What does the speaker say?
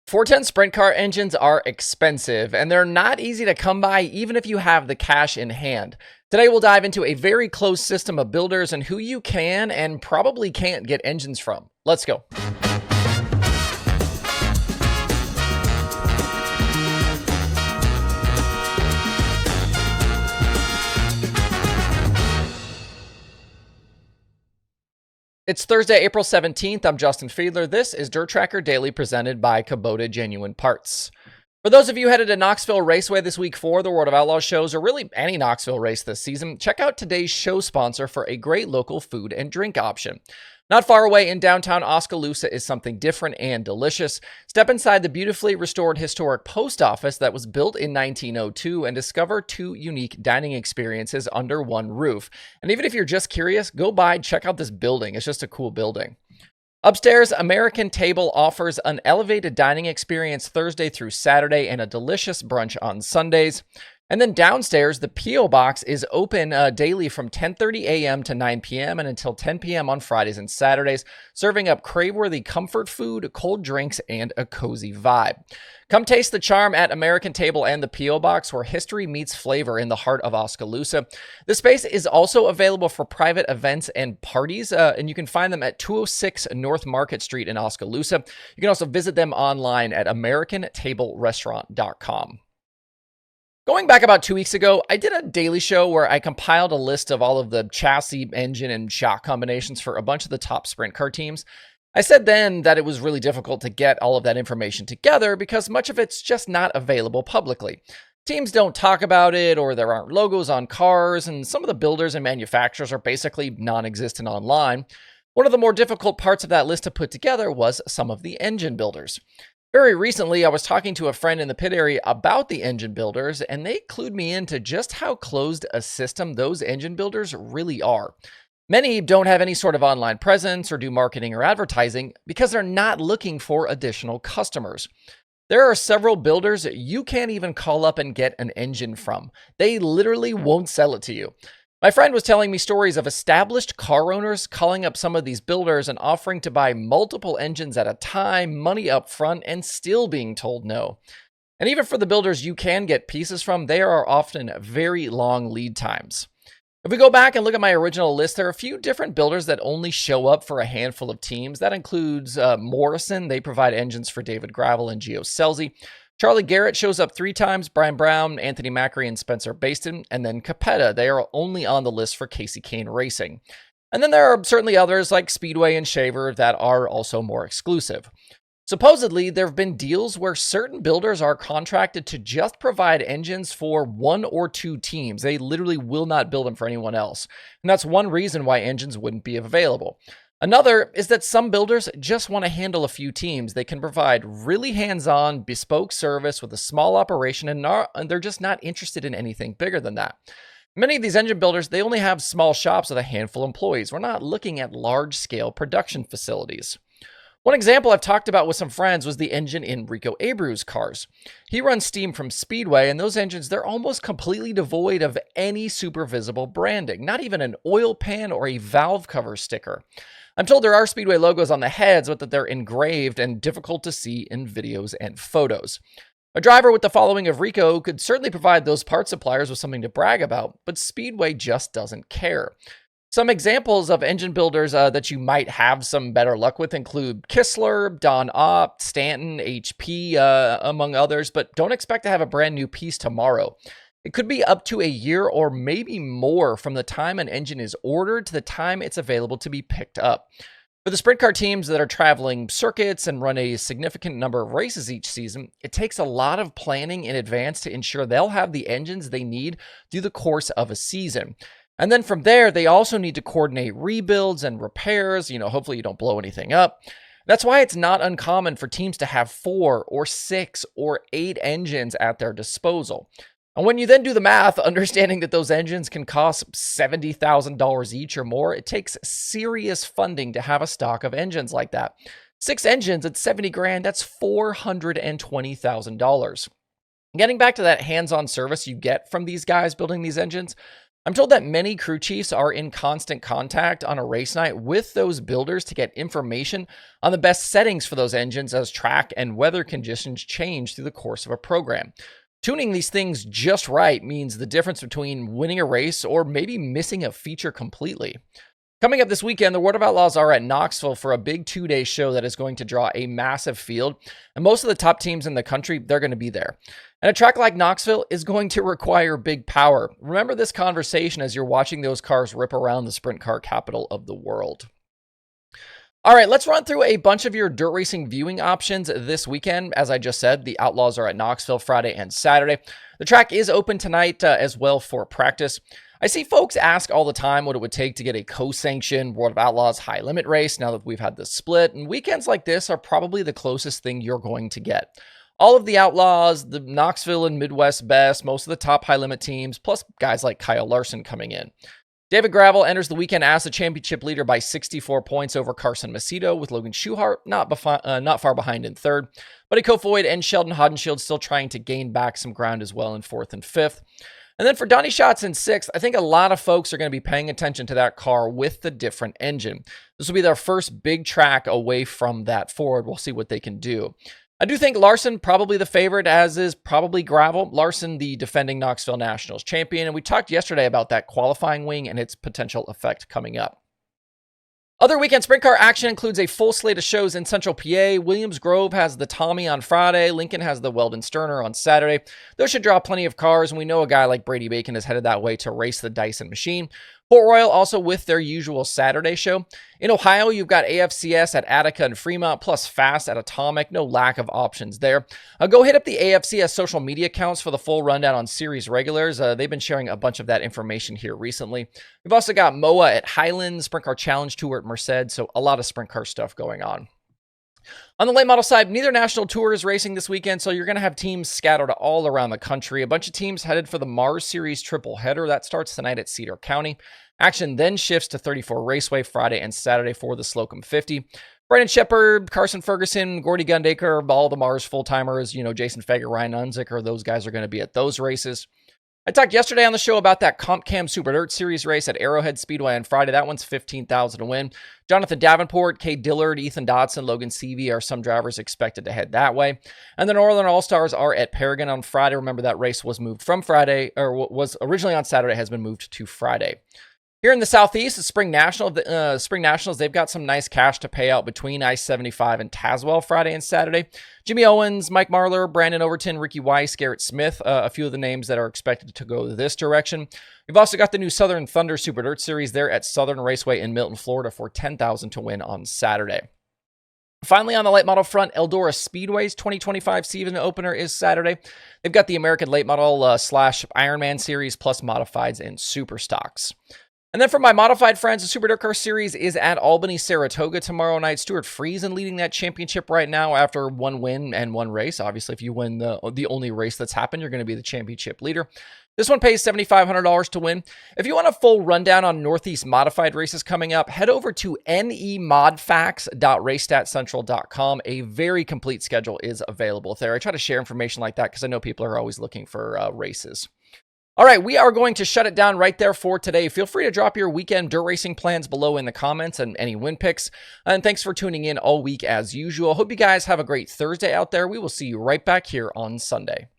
410 sprint car engines are expensive, and they're not easy to come by even if you have the cash in hand. Today, we'll dive into a very closed system of builders and who you can and probably can't get engines from. Let's go. It's Thursday, April 17th. I'm Justin Fiedler. This is DIRTRACKR Daily presented by Kubota Genuine Parts. For those of you headed to Knoxville Raceway this week for the World of Outlaws shows, or really any Knoxville race this season, check out today's show sponsor for a great local food and drink option. Not far away in downtown Oskaloosa is something different and delicious. Step inside the beautifully restored historic post office that was built in 1902 and discover two unique dining experiences under one roof. And even if you're just curious, go by and check out this building. It's just a cool building. Upstairs, American Table offers an elevated dining experience Thursday through Saturday and a delicious brunch on Sundays. And then downstairs, the P.O. box is open daily from 10:30 a.m. to 9 p.m. and until 10 p.m. on Fridays and Saturdays, serving up crave-worthy comfort food, cold drinks, and a cozy vibe. Come taste the charm at American Table and the P.O. box, where history meets flavor in the heart of Oskaloosa. The space is also available for private events and parties, and you can find them at 206 North Market Street in Oskaloosa. You can also visit them online at AmericanTableRestaurant.com. Going back about 2 weeks ago, I did a daily show where I compiled a list of all of the chassis, engine, and shock combinations for a bunch of the top sprint car teams. I said then that it was really difficult to get all of that information together because much of it's just not available publicly. Teams don't talk about it, or there aren't logos on cars, and some of the builders and manufacturers are basically non-existent online. One of the more difficult parts of that list to put together was some of the engine builders. Very recently, I was talking to a friend in the pit area about the engine builders, and they clued me into just how closed a system those engine builders really are. Many don't have any sort of online presence or do marketing or advertising because they're not looking for additional customers. There are several builders you can't even call up and get an engine from. They literally won't sell it to you. My friend was telling me stories of established car owners calling up some of these builders and offering to buy multiple engines at a time, money up front, and still being told no. And even for the builders you can get pieces from, there are often very long lead times. If we go back and look at my original list, there are a few different builders that only show up for a handful of teams. That includes Morrison. They provide engines for David Gravel and Gio Scelzi. Charlie Garrett shows up 3 times, Brian Brown, Anthony Macri, and Spencer Baston, and then Capetta. They are only on the list for Casey Kane Racing. And then there are certainly others like Speedway and Shaver that are also more exclusive. Supposedly, there have been deals where certain builders are contracted to just provide engines for 1 or 2 teams. They literally will not build them for anyone else. And that's one reason why engines wouldn't be available. Another is that some builders just want to handle a few teams. They can provide really hands-on, bespoke service with a small operation, and they're just not interested in anything bigger than that. Many of these engine builders, they only have small shops with a handful of employees. We're not looking at large-scale production facilities. One example I've talked about with some friends was the engine in Rico Abreu's cars. He runs steam from Speedway, and those engines, they're almost completely devoid of any super visible branding, not even an oil pan or a valve cover sticker. I'm told there are Speedway logos on the heads, but that they're engraved and difficult to see in videos and photos. A driver with the following of Rico could certainly provide those parts suppliers with something to brag about, but Speedway just doesn't care. Some examples of engine builders that you might have some better luck with include Kistler, Don Opt, Stanton, HP, among others, but don't expect to have a brand new piece tomorrow. It could be up to a year or maybe more from the time an engine is ordered to the time it's available to be picked up. For the sprint car teams that are traveling circuits and run a significant number of races each season, it takes a lot of planning in advance to ensure they'll have the engines they need through the course of a season. And then from there, they also need to coordinate rebuilds and repairs. Hopefully you don't blow anything up. That's why it's not uncommon for teams to have 4 or 6 or 8 engines at their disposal. And when you then do the math, understanding that those engines can cost $70,000 each or more, it takes serious funding to have a stock of engines like that. 6 engines at $70,000, that's $420,000. Getting back to that hands-on service you get from these guys building these engines, I'm told that many crew chiefs are in constant contact on a race night with those builders to get information on the best settings for those engines as track and weather conditions change through the course of a program. Tuning these things just right means the difference between winning a race or maybe missing a feature completely. Coming up this weekend, the World of Outlaws are at Knoxville for a big 2-day show that is going to draw a massive field, and most of the top teams in the country, they're going to be there. And a track like Knoxville is going to require big power. Remember this conversation as you're watching those cars rip around the sprint car capital of the world. All right, let's run through a bunch of your dirt racing viewing options this weekend. As I just said, the Outlaws are at Knoxville Friday and Saturday. The track is open tonight as well for practice. I see folks ask all the time what it would take to get a co-sanctioned World of Outlaws high limit race now that we've had the split, and weekends like this are probably the closest thing you're going to get. All of the Outlaws, the Knoxville and Midwest best, most of the top high limit teams, plus guys like Kyle Larson coming in. David Gravel enters the weekend as the championship leader by 64 points over Carson Macedo, with Logan Schuchart not far behind in third. Buddy Kofoid and Sheldon Hodenshield still trying to gain back some ground as well in fourth and fifth. And then for Donnie Schatz in sixth, I think a lot of folks are going to be paying attention to that car with the different engine. This will be their first big track away from that Ford. We'll see what they can do. I do think Larson probably the favorite, as is probably Gravel. Larson, the defending Knoxville Nationals champion, and we talked yesterday about that qualifying wing and its potential effect coming up. Other weekend sprint car action includes a full slate of shows in Central PA. Williams Grove has the Tommy on Friday. Lincoln has the Weldon Sterner on Saturday. Those should draw plenty of cars, and we know a guy like Brady Bacon is headed that way to race the Dyson machine. Port Royal also with their usual Saturday show. In Ohio, you've got AFCS at Attica and Fremont, plus Fast at Atomic. No lack of options there. Go hit up the AFCS social media accounts for the full rundown on series regulars. They've been sharing a bunch of that information here recently. We've also got MOA at Highlands, Sprint Car Challenge Tour at Merced, so a lot of sprint car stuff going on. On the late model side, neither national tour is racing this weekend, so you're going to have teams scattered all around the country. A bunch of teams headed for the Mars Series triple header. That starts tonight at Cedar County. Action then shifts to 34 Raceway Friday and Saturday for the Slocum 50. Brandon Shepard, Carson Ferguson, Gordy Gundaker, all the Mars full-timers, Jason Fager, Ryan Unzicker, those guys are going to be at those races. I talked yesterday on the show about that Comp Cam Super Dirt Series race at Arrowhead Speedway on Friday. That one's $15,000 to win. Jonathan Davenport, Kay Dillard, Ethan Dodson, Logan Seavey are some drivers expected to head that way. And the Northern All-Stars are at Paragon on Friday. Remember that race was moved from Friday, or was originally on Saturday, has been moved to Friday. Here in the Southeast, the Spring Nationals, they've got some nice cash to pay out between I-75 and Tazewell Friday and Saturday. Jimmy Owens, Mike Marlar, Brandon Overton, Ricky Weiss, Garrett Smith, a few of the names that are expected to go this direction. We've also got the new Southern Thunder Super Dirt Series there at Southern Raceway in Milton, Florida for $10,000 to win on Saturday. Finally, on the late model front, Eldora Speedway's 2025 season opener is Saturday. They've got the American Late Model slash Ironman Series plus modifieds and super stocks. And then for my modified friends, the Super DIRTRACKR Series is at Albany-Saratoga tomorrow night. Stuart Friesen leading that championship right now after one win and one race. Obviously, if you win the only race that's happened, you're going to be the championship leader. This one pays $7,500 to win. If you want a full rundown on Northeast modified races coming up, head over to nemodfax.racestatcentral.com. A very complete schedule is available there. I try to share information like that because I know people are always looking for races. All right, we are going to shut it down right there for today. Feel free to drop your weekend dirt racing plans below in the comments and any win picks. And thanks for tuning in all week as usual. Hope you guys have a great Thursday out there. We will see you right back here on Sunday.